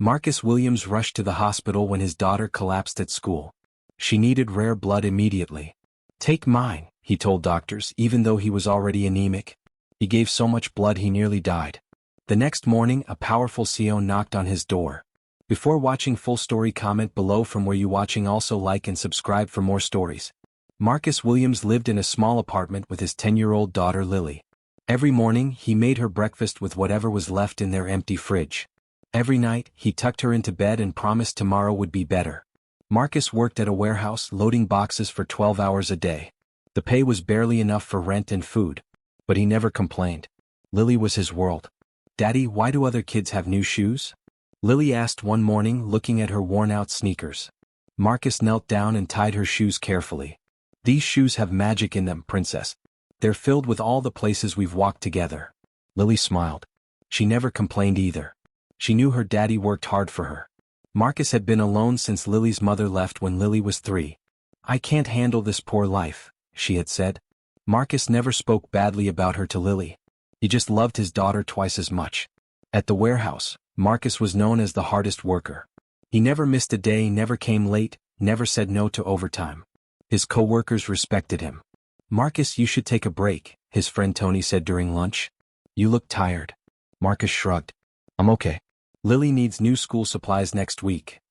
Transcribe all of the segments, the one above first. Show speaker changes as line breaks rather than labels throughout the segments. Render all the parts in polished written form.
Marcus Williams rushed to the hospital when his daughter collapsed at school. She needed rare blood immediately. "Take mine," he told doctors, even though he was already anemic. He gave so much blood he nearly died. The next morning, a powerful CO knocked on his door. Before watching full story, comment below from where you watching. Also like and subscribe for more stories. Marcus Williams lived in a small apartment with his 10-year-old daughter Lily. Every morning, he made her breakfast with whatever was left in their empty fridge. Every night, he tucked her into bed and promised tomorrow would be better. Marcus worked at a warehouse loading boxes for 12 hours a day. The pay was barely enough for rent and food. But he never complained. Lily was his world. "Daddy, why do other kids have new shoes?" Lily asked one morning, looking at her worn-out sneakers. Marcus knelt down and tied her shoes carefully. "These shoes have magic in them, princess. They're filled with all the places we've walked together." Lily smiled. She never complained either. She knew her daddy worked hard for her. Marcus had been alone since Lily's mother left when Lily was 3. "I can't handle this poor life," she had said. Marcus never spoke badly about her to Lily. He just loved his daughter twice as much. At the warehouse, Marcus was known as the hardest worker. He never missed a day, never came late, never said no to overtime. His co-workers respected him. "Marcus, you should take a break," his friend Tony said during lunch. "You look tired." Marcus shrugged. "I'm okay. Lily needs new school supplies next week."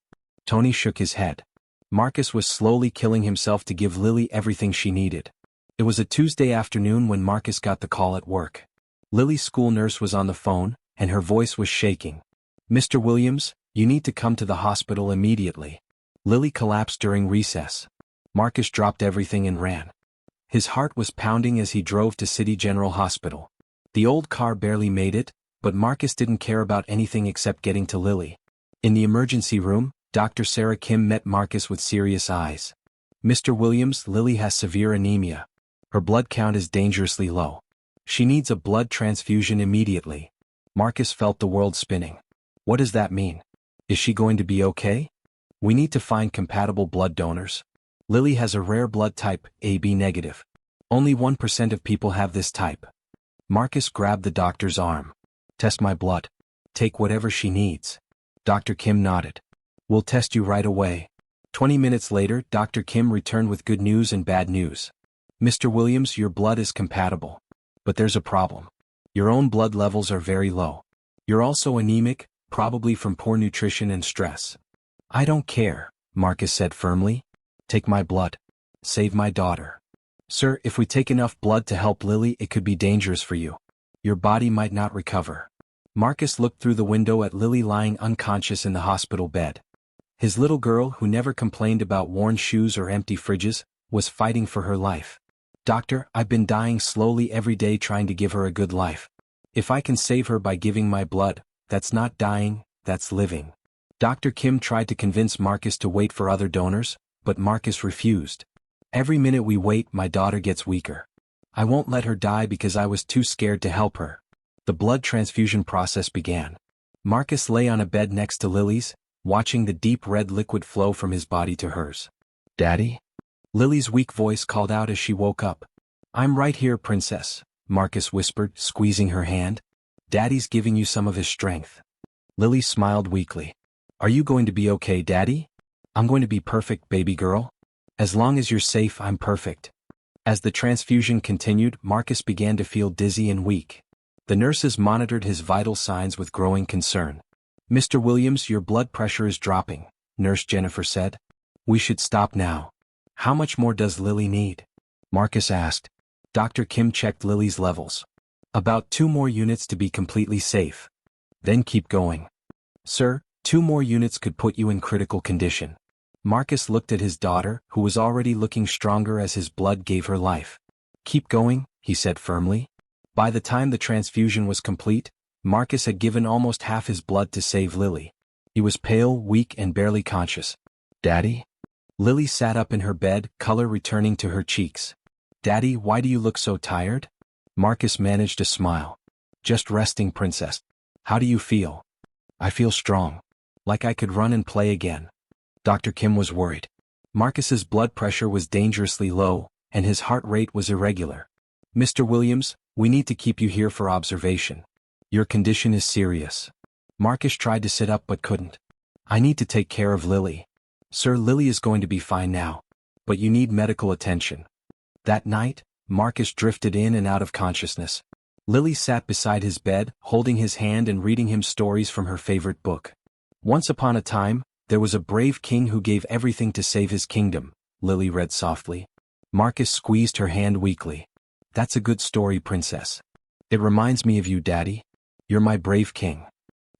Tony shook his head. Marcus was slowly killing himself to give Lily everything she needed. It was a Tuesday afternoon when Marcus got the call at work. Lily's school nurse was on the phone, and her voice was shaking. "Mr. Williams, you need to come to the hospital immediately. Lily collapsed during recess." Marcus dropped everything and ran. His heart was pounding as he drove to City General Hospital. The old car barely made it, but Marcus didn't care about anything except getting to Lily. In the emergency room, Dr. Sarah Kim met Marcus with serious eyes. "Mr. Williams, Lily has severe anemia. Her blood count is dangerously low. She needs a blood transfusion immediately." Marcus felt the world spinning. What does that mean? Is she going to be okay? "We need to find compatible blood donors. Lily has a rare blood type, AB negative. Only 1% of people have this type." Marcus grabbed the doctor's arm. "Test my blood. Take whatever she needs." Dr. Kim nodded. "We'll test you right away." 20 minutes later, Dr. Kim returned with good news and bad news. "Mr. Williams, your blood is compatible. But there's a problem. Your own blood levels are very low. You're also anemic, probably from poor nutrition and stress." "I don't care," Marcus said firmly. "Take my blood. Save my daughter." "Sir, if we take enough blood to help Lily, it could be dangerous for you. Your body might not recover." Marcus looked through the window at Lily lying unconscious in the hospital bed. His little girl, who never complained about worn shoes or empty fridges, was fighting for her life. "Doctor, I've been dying slowly every day trying to give her a good life. If I can save her by giving my blood, that's not dying, that's living." Dr. Kim tried to convince Marcus to wait for other donors, but Marcus refused. "Every minute we wait, my daughter gets weaker. I won't let her die because I was too scared to help her." The blood transfusion process began. Marcus lay on a bed next to Lily's, watching the deep red liquid flow from his body to hers. "Daddy?" Lily's weak voice called out as she woke up. "I'm right here, princess," Marcus whispered, squeezing her hand. "Daddy's giving you some of his strength." Lily smiled weakly. "Are you going to be okay, Daddy?" "I'm going to be perfect, baby girl. As long as you're safe, I'm perfect." As the transfusion continued, Marcus began to feel dizzy and weak. The nurses monitored his vital signs with growing concern. "Mr. Williams, your blood pressure is dropping," Nurse Jennifer said. "We should stop now." "How much more does Lily need?" Marcus asked. Dr. Kim checked Lily's levels. "About 2 more units to be completely safe. Then keep going." "Sir, 2 more units could put you in critical condition." Marcus looked at his daughter, who was already looking stronger as his blood gave her life. "Keep going," he said firmly. By the time the transfusion was complete, Marcus had given almost half his blood to save Lily. He was pale, weak, and barely conscious. "Daddy?" Lily sat up in her bed, color returning to her cheeks. "Daddy, why do you look so tired?" Marcus managed a smile. "Just resting, princess. How do you feel?" "I feel strong. Like I could run and play again." Dr. Kim was worried. Marcus's blood pressure was dangerously low, and his heart rate was irregular. "Mr. Williams, we need to keep you here for observation. Your condition is serious." Marcus tried to sit up but couldn't. I need to take care of Lily. Sir, Lily is going to be fine now. But you need medical attention. That night, Marcus drifted in and out of consciousness. Lily sat beside his bed, holding his hand and reading him stories from her favorite book. Once upon a time, there was a brave king who gave everything to save his kingdom, Lily read softly. Marcus squeezed her hand weakly. That's a good story, princess. It reminds me of you, Daddy. You're my brave king.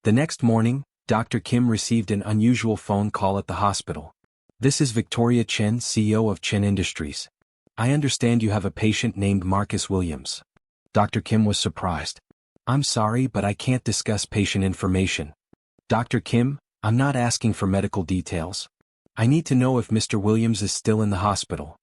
The next morning, Dr. Kim received an unusual phone call at the hospital. This is Victoria Chen, CEO of Chen Industries. I understand you have a patient named Marcus Williams. Dr. Kim was surprised. I'm sorry, but I can't discuss patient information. Dr. Kim, I'm not asking for medical details. I need to know if Mr. Williams is still in the hospital.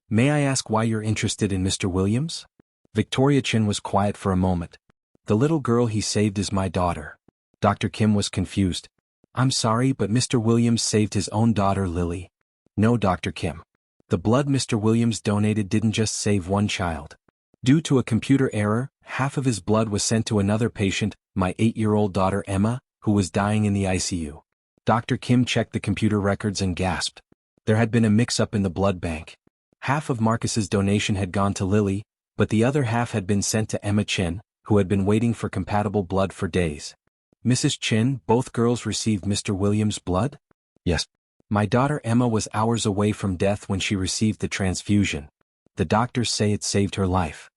May I ask why you're interested in Mr. Williams? Victoria Chen was quiet for a moment. The little girl he saved is my daughter. Dr. Kim was confused. I'm sorry, but Mr. Williams saved his own daughter, Lily. No, Dr. Kim. The blood Mr. Williams donated didn't just save one child. Due to a computer error, half of his blood was sent to another patient, my 8-year-old daughter Emma, who was dying in the ICU. Dr. Kim checked the computer records and gasped. There had been a mix-up in the blood bank. Half of Marcus's donation had gone to Lily, but the other half had been sent to Emma Chen, who had been waiting for compatible blood for days. Mrs. Chen, both girls received Mr. Williams' blood? Yes. My daughter Emma was hours away from death when she received the transfusion. The doctors say it saved her life.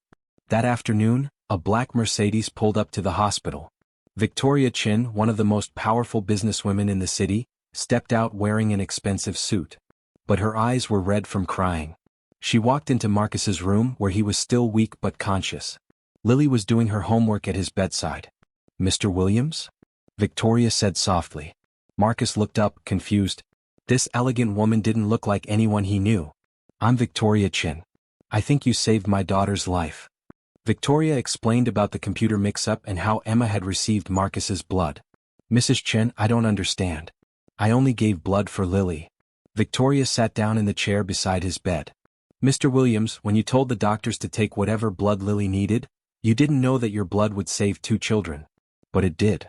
That afternoon, a black Mercedes pulled up to the hospital. Victoria Chen, one of the most powerful businesswomen in the city, stepped out wearing an expensive suit. But her eyes were red from crying. She walked into Marcus's room where he was still weak but conscious. Lily was doing her homework at his bedside. Mr. Williams? Victoria said softly. Marcus looked up, confused. This elegant woman didn't look like anyone he knew. I'm Victoria Chen. I think you saved my daughter's life. Victoria explained about the computer mix-up and how Emma had received Marcus's blood. Mrs. Chen, I don't understand. I only gave blood for Lily. Victoria sat down in the chair beside his bed. Mr. Williams, when you told the doctors to take whatever blood Lily needed, you didn't know that your blood would save 2 children. But it did.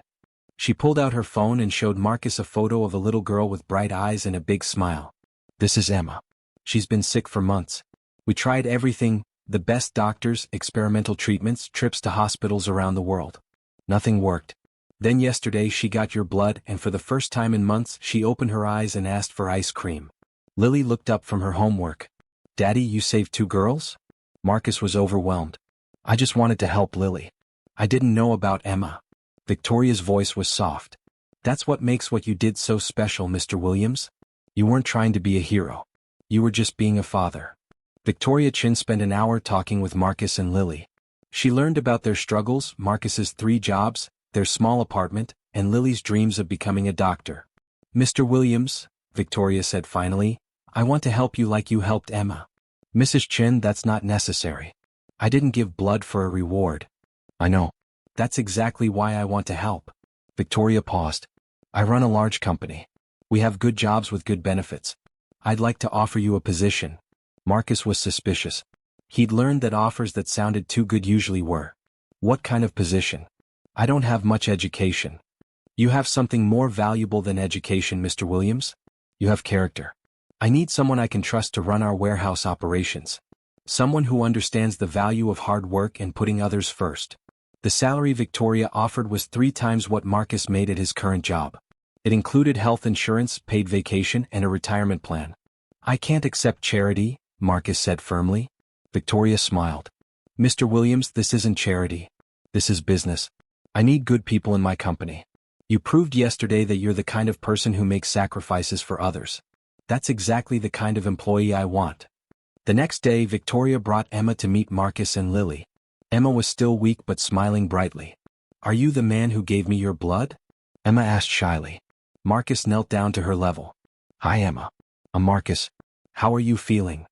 She pulled out her phone and showed Marcus a photo of a little girl with bright eyes and a big smile. This is Emma. She's been sick for months. We tried everything, the best doctors, experimental treatments, trips to hospitals around the world. Nothing worked. Then yesterday she got your blood and for the first time in months she opened her eyes and asked for ice cream. Lily looked up from her homework. Daddy, you saved 2 girls? Marcus was overwhelmed. I just wanted to help Lily. I didn't know about Emma. Victoria's voice was soft. That's what makes what you did so special, Mr. Williams. You weren't trying to be a hero. You were just being a father. Victoria Chen spent an hour talking with Marcus and Lily. She learned about their struggles, Marcus's 3 jobs, their small apartment, and Lily's dreams of becoming a doctor. Mr. Williams, Victoria said finally, I want to help you like you helped Emma. Mrs. Chen, that's not necessary. I didn't give blood for a reward. I know. That's exactly why I want to help. Victoria paused. I run a large company. We have good jobs with good benefits. I'd like to offer you a position. Marcus was suspicious. He'd learned that offers that sounded too good usually were. What kind of position? I don't have much education. You have something more valuable than education, Mr. Williams. You have character. I need someone I can trust to run our warehouse operations. Someone who understands the value of hard work and putting others first. The salary Victoria offered was 3 times what Marcus made at his current job. It included health insurance, paid vacation, and a retirement plan. I can't accept charity, Marcus said firmly. Victoria smiled. Mr. Williams, this isn't charity. This is business. I need good people in my company. You proved yesterday that you're the kind of person who makes sacrifices for others. That's exactly the kind of employee I want. The next day, Victoria brought Emma to meet Marcus and Lily. Emma was still weak but smiling brightly. Are you the man who gave me your blood? Emma asked shyly. Marcus knelt down to her level. Hi, Emma. I'm Marcus. How are you feeling?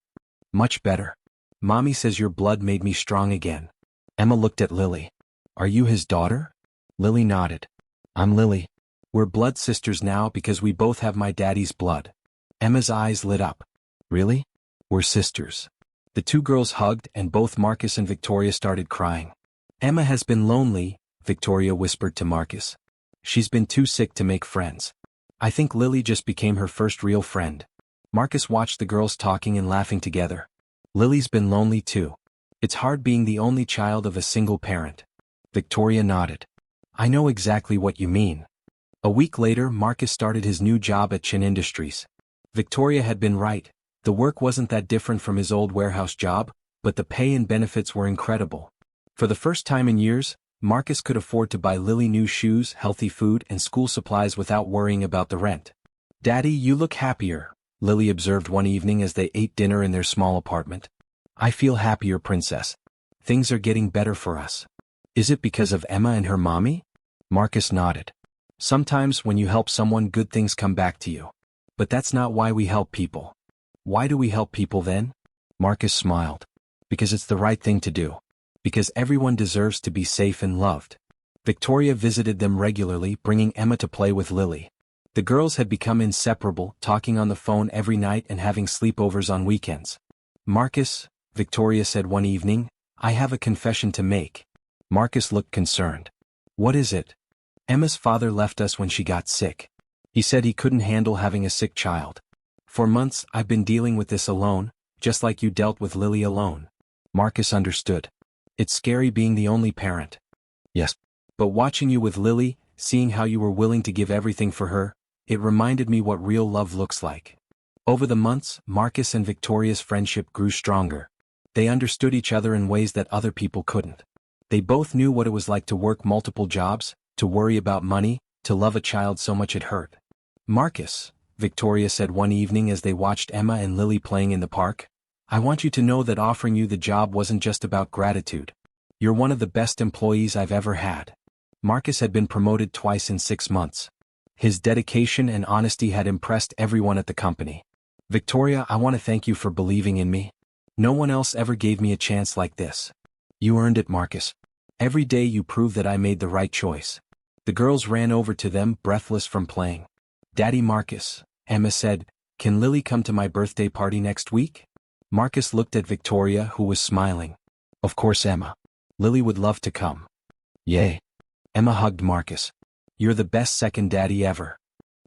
Much better. Mommy says your blood made me strong again. Emma looked at Lily. Are you his daughter? Lily nodded. I'm Lily. We're blood sisters now because we both have my daddy's blood. Emma's eyes lit up. Really? We're sisters. The 2 girls hugged and both Marcus and Victoria started crying. Emma has been lonely, Victoria whispered to Marcus. She's been too sick to make friends. I think Lily just became her first real friend. Marcus watched the girls talking and laughing together. Lily's been lonely too. It's hard being the only child of a single parent. Victoria nodded. I know exactly what you mean. A week later, Marcus started his new job at Chin Industries. Victoria had been right. The work wasn't that different from his old warehouse job, but the pay and benefits were incredible. For the first time in years, Marcus could afford to buy Lily new shoes, healthy food, and school supplies without worrying about the rent. Daddy, you look happier, Lily observed one evening as they ate dinner in their small apartment. I feel happier, Princess. Things are getting better for us. Is it because of Emma and her mommy? Marcus nodded. Sometimes when you help someone, good things come back to you. But that's not why we help people. Why do we help people then? Marcus smiled. Because it's the right thing to do. Because everyone deserves to be safe and loved. Victoria visited them regularly, bringing Emma to play with Lily. The girls had become inseparable, talking on the phone every night and having sleepovers on weekends. Marcus, Victoria said one evening, I have a confession to make. Marcus looked concerned. What is it? Emma's father left us when she got sick. He said he couldn't handle having a sick child. For months, I've been dealing with this alone, just like you dealt with Lily alone. Marcus understood. It's scary being the only parent. Yes. But watching you with Lily, seeing how you were willing to give everything for her, it reminded me what real love looks like. Over the months, Marcus and Victoria's friendship grew stronger. They understood each other in ways that other people couldn't. They both knew what it was like to work multiple jobs, to worry about money, to love a child so much it hurt. Marcus, Victoria said one evening as they watched Emma and Lily playing in the park, I want you to know that offering you the job wasn't just about gratitude. You're one of the best employees I've ever had. Marcus had been promoted twice in 6 months. His dedication and honesty had impressed everyone at the company. Victoria, I want to thank you for believing in me. No one else ever gave me a chance like this. You earned it, Marcus. Every day you prove that I made the right choice. The girls ran over to them, breathless from playing. Daddy Marcus, Emma said, can Lily come to my birthday party next week? Marcus looked at Victoria, who was smiling. Of course, Emma. Lily would love to come. Yay. Emma hugged Marcus. You're the best second daddy ever.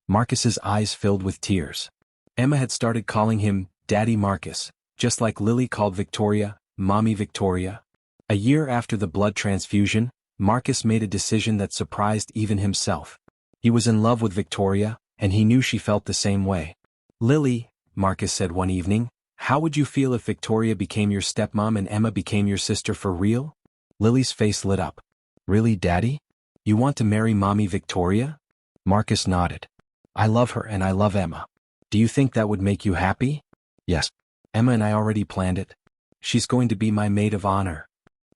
Marcus's eyes filled with tears. Emma had started calling him Daddy Marcus, just like Lily called Victoria, Mommy Victoria. A year after the blood transfusion, Marcus made a decision that surprised even himself. He was in love with Victoria, and he knew she felt the same way. Lily, Marcus said one evening, how would you feel if Victoria became your stepmom and Emma became your sister for real? Lily's face lit up. Really, Daddy? You want to marry Mommy Victoria? Marcus nodded. I love her and I love Emma. Do you think that would make you happy? Yes. Emma and I already planned it. She's going to be my maid of honor.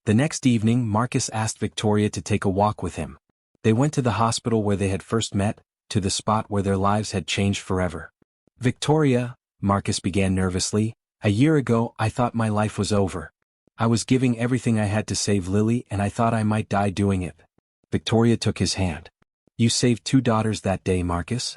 The next evening, Marcus asked Victoria to take a walk with him. They went to the hospital where they had first met, to the spot where their lives had changed forever. Victoria, Marcus began nervously, a year ago I thought my life was over. I was giving everything I had to save Lily and I thought I might die doing it. Victoria took his hand. You saved 2 daughters that day, Marcus.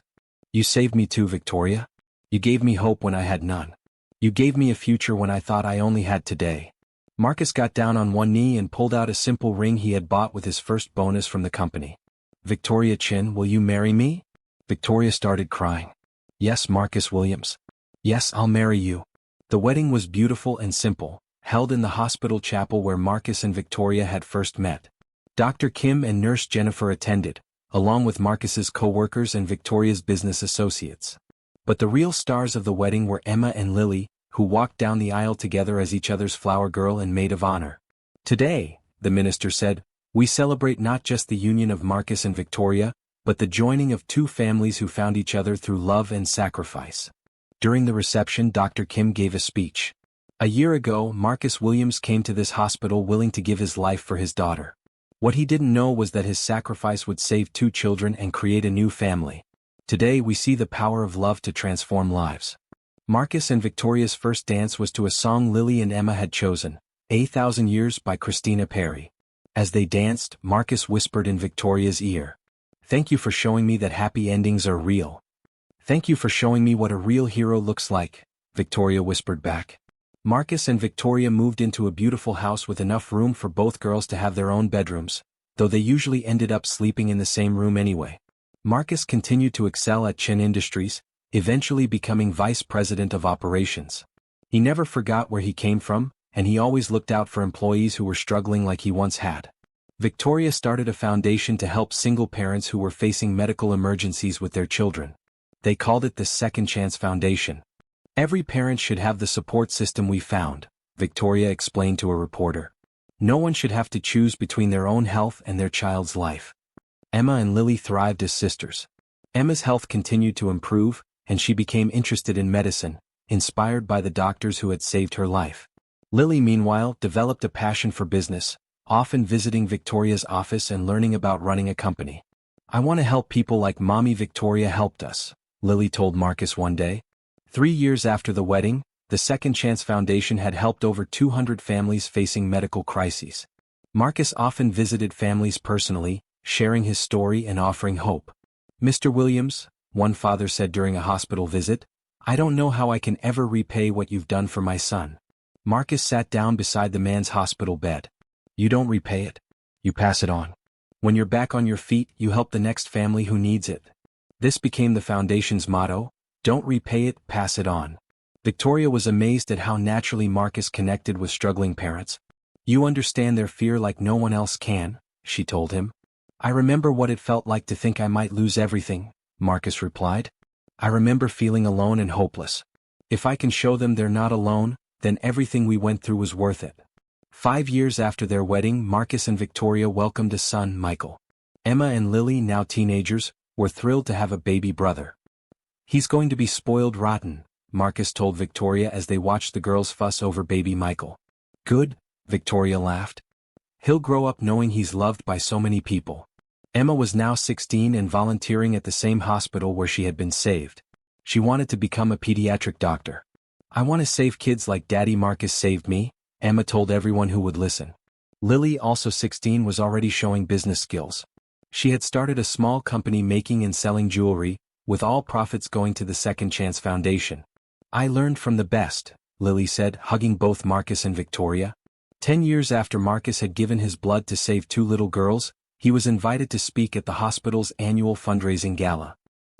You saved me too, Victoria. You gave me hope when I had none. You gave me a future when I thought I only had today. Marcus got down on one knee and pulled out a simple ring he had bought with his first bonus from the company. Victoria Chin, will you marry me? Victoria started crying. Yes, Marcus Williams. Yes, I'll marry you. The wedding was beautiful and simple, held in the hospital chapel where Marcus and Victoria had first met. Dr. Kim and Nurse Jennifer attended, along with Marcus's co-workers and Victoria's business associates. But the real stars of the wedding were Emma and Lily, who walked down the aisle together as each other's flower girl and maid of honor. Today, the minister said, we celebrate not just the union of Marcus and Victoria, but the joining of 2 families who found each other through love and sacrifice. During the reception, Dr. Kim gave a speech. A year ago, Marcus Williams came to this hospital willing to give his life for his daughter. What he didn't know was that his sacrifice would save 2 children and create a new family. Today we see the power of love to transform lives. Marcus and Victoria's first dance was to a song Lily and Emma had chosen, 1,000 Years by Christina Perri. As they danced, Marcus whispered in Victoria's ear. Thank you for showing me that happy endings are real. Thank you for showing me what a real hero looks like, Victoria whispered back. Marcus and Victoria moved into a beautiful house with enough room for both girls to have their own bedrooms. though they usually ended up sleeping in the same room anyway. Marcus continued to excel at Chen Industries, eventually becoming vice president of operations. He never forgot where he came from, and he always looked out for employees who were struggling like he once had. Victoria started a foundation to help single parents who were facing medical emergencies with their children. They called it the Second Chance Foundation. Every parent should have the support system we found, Victoria explained to a reporter. No one should have to choose between their own health and their child's life. Emma and Lily thrived as sisters. Emma's health continued to improve, and she became interested in medicine, inspired by the doctors who had saved her life. Lily, meanwhile, developed a passion for business, often visiting Victoria's office and learning about running a company. "I want to help people like Mommy Victoria helped us," Lily told Marcus one day. 3 years after the wedding, the Second Chance Foundation had helped over 200 families facing medical crises. Marcus often visited families personally, sharing his story and offering hope. "Mr. Williams," one father said during a hospital visit, "I don't know how I can ever repay what you've done for my son." Marcus sat down beside the man's hospital bed. "You don't repay it. You pass it on. When you're back on your feet, you help the next family who needs it." This became the foundation's motto: don't repay it, pass it on. Victoria was amazed at how naturally Marcus connected with struggling parents. "You understand their fear like no one else can," she told him. "I remember what it felt like to think I might lose everything," Marcus replied. "I remember feeling alone and hopeless. If I can show them they're not alone, then everything we went through was worth it." 5 years after their wedding, Marcus and Victoria welcomed a son, Michael. Emma and Lily, now teenagers, were thrilled to have a baby brother. "He's going to be spoiled rotten," Marcus told Victoria as they watched the girls fuss over baby Michael. "Good," Victoria laughed. "He'll grow up knowing he's loved by so many people." Emma was now 16 and volunteering at the same hospital where she had been saved. She wanted to become a pediatric doctor. "I want to save kids like Daddy Marcus saved me," Emma told everyone who would listen. Lily, also 16, was already showing business skills. She had started a small company making and selling jewelry, with all profits going to the Second Chance Foundation. "I learned from the best," Lily said, hugging both Marcus and Victoria. 10 years after Marcus had given his blood to save 2 little girls, he was invited to speak at the hospital's annual fundraising gala.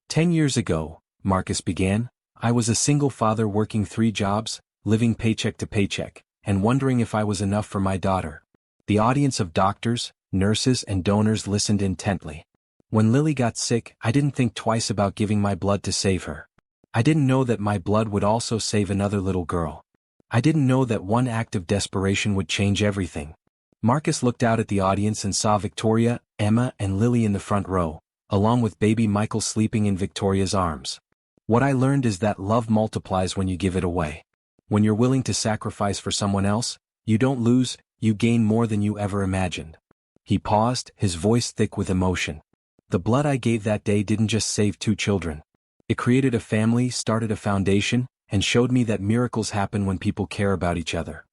"10 years ago," Marcus began, "I was a single father working 3 jobs, living paycheck to paycheck, and wondering if I was enough for my daughter." The audience of doctors, nurses, and donors listened intently. "When Lily got sick, I didn't think twice about giving my blood to save her. I didn't know that my blood would also save another little girl. I didn't know that one act of desperation would change everything." Marcus looked out at the audience and saw Victoria, Emma, and Lily in the front row, along with baby Michael sleeping in Victoria's arms. "What I learned is that love multiplies when you give it away. When you're willing to sacrifice for someone else, you don't lose, you gain more than you ever imagined." He paused, his voice thick with emotion. "The blood I gave that day didn't just save 2 children. It created a family, started a foundation, and showed me that miracles happen when people care about each other."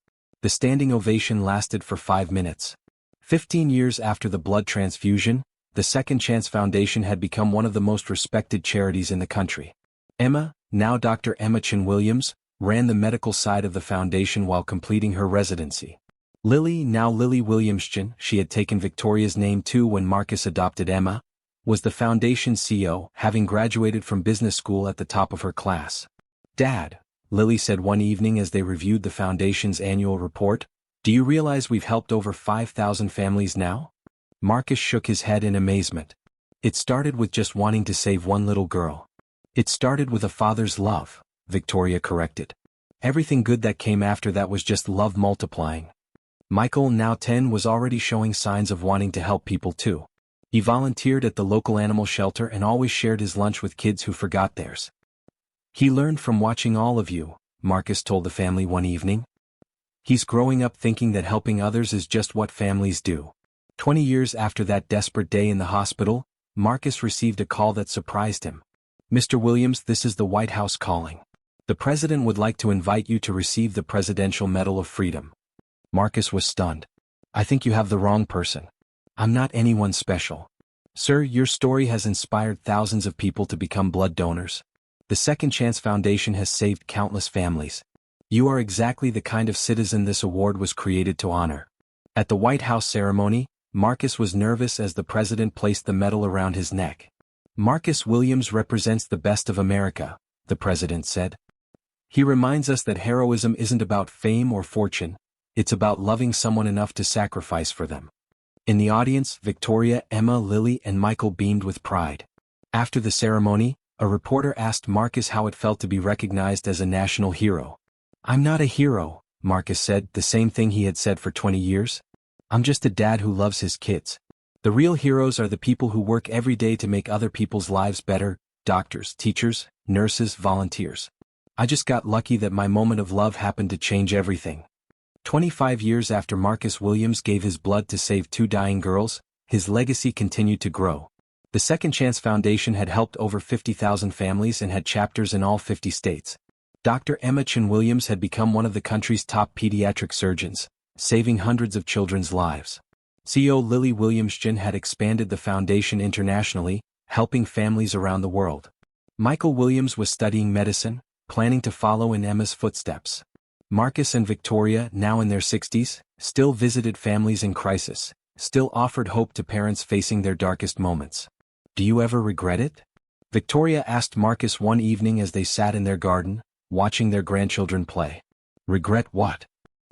The standing ovation lasted for 5 minutes. 15 years after the blood transfusion, the Second Chance Foundation had become one of the most respected charities in the country. Emma, now Dr. Emma Chin Williams, ran the medical side of the foundation while completing her residency. Lily, now Lily Williamschin, she had taken Victoria's name too when Marcus adopted Emma, was the foundation's CEO, having graduated from business school at the top of her class. "Dad," Lily said one evening as they reviewed the foundation's annual report, "do you realize we've helped over 5,000 families now?" Marcus shook his head in amazement. "It started with just wanting to save one little girl." "It started with a father's love," Victoria corrected. "Everything good that came after that was just love multiplying." Michael, now 10, was already showing signs of wanting to help people too. He volunteered at the local animal shelter and always shared his lunch with kids who forgot theirs. "He learned from watching all of you," Marcus told the family one evening. "He's growing up thinking that helping others is just what families do." 20 years after that desperate day in the hospital, Marcus received a call that surprised him. "Mr. Williams, this is the White House calling. The president would like to invite you to receive the Presidential Medal of Freedom." Marcus was stunned. "I think you have the wrong person. I'm not anyone special." "Sir, your story has inspired thousands of people to become blood donors. The Second Chance Foundation has saved countless families. You are exactly the kind of citizen this award was created to honor." At the White House ceremony, Marcus was nervous as the president placed the medal around his neck. "Marcus Williams represents the best of America," the president said. "He reminds us that heroism isn't about fame or fortune, it's about loving someone enough to sacrifice for them." In the audience, Victoria, Emma, Lily, and Michael beamed with pride. After the ceremony, a reporter asked Marcus how it felt to be recognized as a national hero. "I'm not a hero," Marcus said, the same thing he had said for 20 years. "I'm just a dad who loves his kids. The real heroes are the people who work every day to make other people's lives better, doctors, teachers, nurses, volunteers. I just got lucky that my moment of love happened to change everything." 25 years after Marcus Williams gave his blood to save 2 dying girls, his legacy continued to grow. The Second Chance Foundation had helped over 50,000 families and had chapters in all 50 states. Dr. Emma Chin Williams had become one of the country's top pediatric surgeons, saving hundreds of children's lives. CEO Lily Williams Chin had expanded the foundation internationally, helping families around the world. Michael Williams was studying medicine, planning to follow in Emma's footsteps. Marcus and Victoria, now in their 60s, still visited families in crisis, still offered hope to parents facing their darkest moments. "Do you ever regret it?" Victoria asked Marcus one evening as they sat in their garden, watching their grandchildren play. "Regret what?"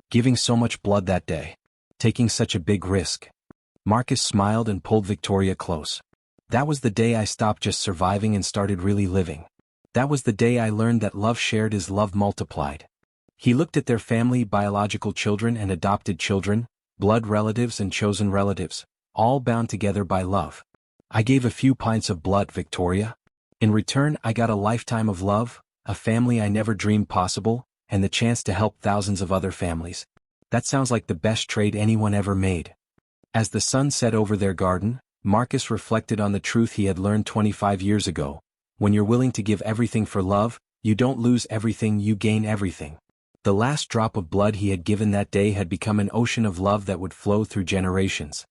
"Giving so much blood that day. Taking such a big risk." Marcus smiled and pulled Victoria close. "That was the day I stopped just surviving and started really living. That was the day I learned that love shared is love multiplied." He looked at their family, biological children and adopted children, blood relatives and chosen relatives, all bound together by love. "I gave a few pints of blood, Victoria. In return, I got a lifetime of love, a family I never dreamed possible, and the chance to help thousands of other families. That sounds like the best trade anyone ever made." As the sun set over their garden, Marcus reflected on the truth he had learned 25 years ago. When you're willing to give everything for love, you don't lose everything, you gain everything. The last drop of blood he had given that day had become an ocean of love that would flow through generations.